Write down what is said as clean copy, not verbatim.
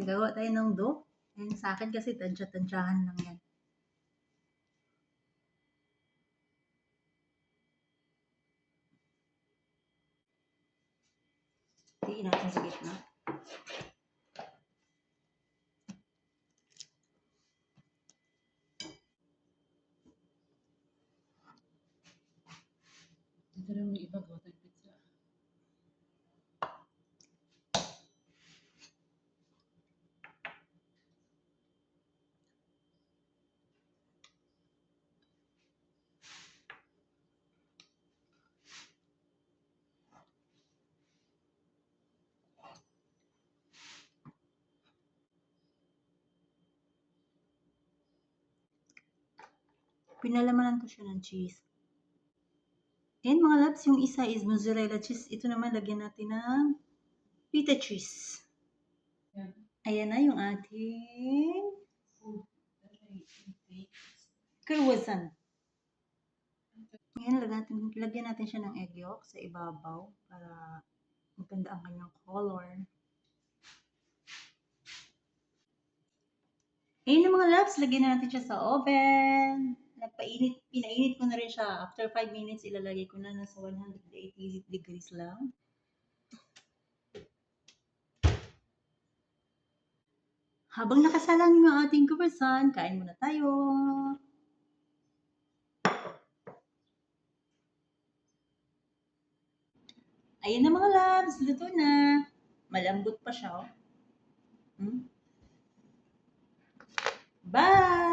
Gagawa tayo ng dough. Ayan, sa akin kasi tansya-tansyahan lang yan. Tiin natin sa gitna. Dito lang may iba gawa tayong pizza. Pinalamanan ko siya ng cheese. And mga loves, yung isa is mozzarella cheese. Ito naman, lagyan natin ng pita cheese. Yan. Ayan na yung ating croissant. Ngayon, lagyan natin siya ng egg yolk sa ibabaw para maganda ang kanyang color. Ayun na mga loves, lagyan na natin siya sa oven. Pinainit ko na rin siya. After 5 minutes, ilalagay ko na nasa 180 degrees lang. Habang nakasalang yung ating croissant, kain muna tayo. Ayun na mga loves, luto na. Malambot pa siya. Bye!